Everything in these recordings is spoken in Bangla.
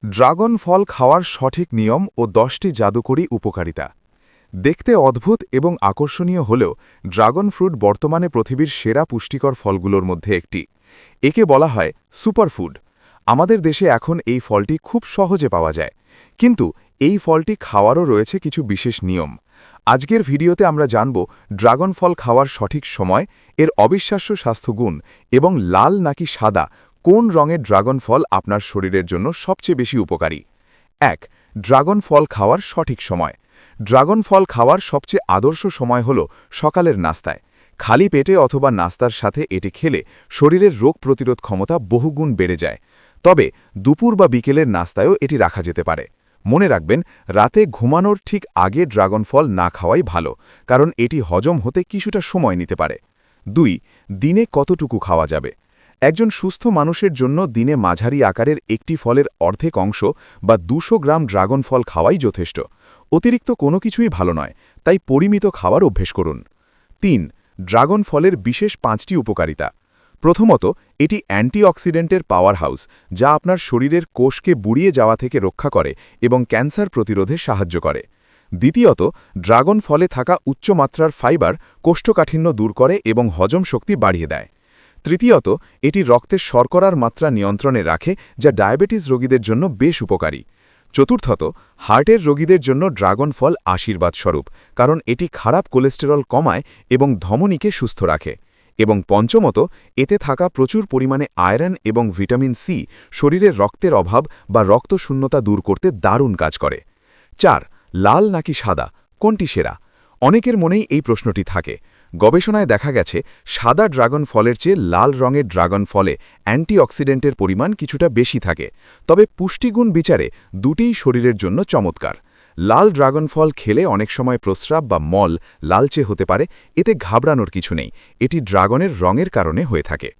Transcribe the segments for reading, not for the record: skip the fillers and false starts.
ড্রাগন ফল খাওয়ার সঠিক নিয়ম ও 10টি জাদুকরী উপকারিতা। দেখতে অদ্ভুত এবং আকর্ষণীয় হলেও ড্রাগন ফ্রুট বর্তমানে পৃথিবীর সেরা পুষ্টিকর ফলগুলোর মধ্যে একটি। একে বলা হয় সুপারফুড। আমাদের দেশে এখন এই ফলটি খুব সহজে পাওয়া যায়, কিন্তু এই ফলটি খাওয়ারও রয়েছে কিছু বিশেষ নিয়ম। আজকের ভিডিওতে আমরা জানব ড্রাগন ফল খাওয়ার সঠিক সময়, এর অবিশ্বাস্য স্বাস্থ্যগুণ এবং লাল নাকি সাদা কোন রঙের ড্রাগন ফল আপনার শরীরের জন্য সবচেয়ে বেশি উপকারী। ১. ড্রাগন ফল খাওয়ার সঠিক সময়। ড্রাগন ফল খাওয়ার সবচেয়ে আদর্শ সময় হল সকালের নাস্তায়। খালি পেটে অথবা নাস্তার সাথে এটি খেলে শরীরের রোগ প্রতিরোধ ক্ষমতা বহুগুণ বেড়ে যায়। তবে দুপুর বা বিকেলের নাস্তায়ও এটি রাখা যেতে পারে। মনে রাখবেন, রাতে ঘুমানোর ঠিক আগে ড্রাগন ফল না খাওয়াই ভালো, কারণ এটি হজম হতে কিছুটা সময় নিতে পারে। ২. দিনে কতটুকু খাওয়া যাবে। একজন সুস্থ মানুষের জন্য দিনে মাঝারি আকারের একটি ফলের অর্ধেক অংশ বা ২০০ গ্রাম ড্রাগন ফল খাওয়াই যথেষ্ট। অতিরিক্ত কোনো কিছুই ভালো নয়, তাই পরিমিত খাওয়ার অভ্যেস করুন। ৩. ড্রাগন ফলের বিশেষ ৫টি উপকারিতা। প্রথমত, এটি অ্যান্টিঅক্সিডেন্টের পাওয়ার হাউস, যা আপনার শরীরের কোষকে বুড়িয়ে যাওয়া থেকে রক্ষা করে এবং ক্যান্সার প্রতিরোধে সাহায্য করে। দ্বিতীয়ত, ড্রাগন ফলে থাকা উচ্চমাত্রার ফাইবার কোষ্ঠকাঠিন্য দূর করে এবং হজম শক্তি বাড়িয়ে দেয়। তৃতীয়ত, এটি রক্তের শর্করার মাত্রা নিয়ন্ত্রণে রাখে, যা ডায়াবেটিস রোগীদের জন্য বেশ উপকারী। চতুর্থত, হার্টের রোগীদের জন্য ড্রাগন ফল আশীর্বাদ স্বরূপ, কারণ এটি খারাপ কোলেস্টেরল কমায় এবং ধমনীকে সুস্থ রাখে। এবং পঞ্চমত, এতে থাকা প্রচুর পরিমাণে আয়রন এবং ভিটামিন সি শরীরের রক্তের অভাব বা রক্তশূন্যতা দূর করতে দারুণ কাজ করে। ৪. লাল নাকি সাদা, কোনটি সেরা? অনেকের মনেই এই প্রশ্নটি থাকে। গবেষণায় দেখা গেছে, সাদা ড্রাগন ফলের চেয়ে লাল রঙের ড্রাগন ফলে অ্যান্টিঅক্সিডেন্টের পরিমাণ কিছুটা বেশি থাকে, তবে পুষ্টিগুণ বিচারে দুটিই শরীরের জন্য চমৎকার। লাল ড্রাগন ফল খেলে অনেক সময় প্রস্রাব বা মল লালচে হতে পারে, এতে ঘাবড়ানোর কিছু নেই, এটি ড্রাগনের রঙের কারণে হয়ে থাকে।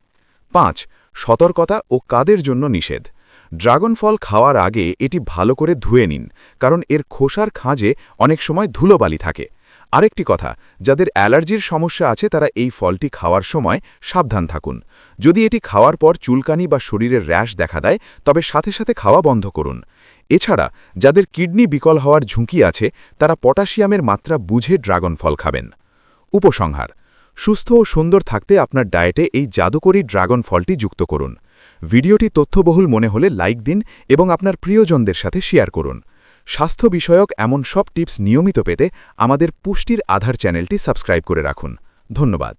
৫. সতর্কতা ও কাদের জন্য নিষেধ। ড্রাগন ফল খাওয়ার আগে এটি ভালো করে ধুয়ে নিন, কারণ এর খোসার খাঁজে অনেক সময় ধুলোবালি থাকে। আরেকটি কথা, যাদের অ্যালার্জির সমস্যা আছে তারা এই ফলটি খাওয়ার সময় সাবধান থাকুন। যদি এটি খাওয়ার পর চুলকানি বা শরীরের র্যাশ দেখা দেয়, তবে সাথে সাথে খাওয়া বন্ধ করুন। এছাড়া যাদের কিডনি বিকল হওয়ার ঝুঁকি আছে, তারা পটাশিয়ামের মাত্রা বুঝে ড্রাগন ফল খাবেন। উপসংহার: সুস্থ ও সুন্দর থাকতে আপনার ডায়েটে এই জাদুকরী ড্রাগন ফলটি যুক্ত করুন। ভিডিওটি তথ্যবহুল মনে হলে লাইক দিন এবং আপনার প্রিয়জনদের সাথে শেয়ার করুন। স্বাস্থ্য বিষয়ক এমন সব টিপস নিয়মিত পেতে আমাদের পুষ্টির আধার চ্যানেলটি সাবস্ক্রাইব করে রাখুন। ধন্যবাদ।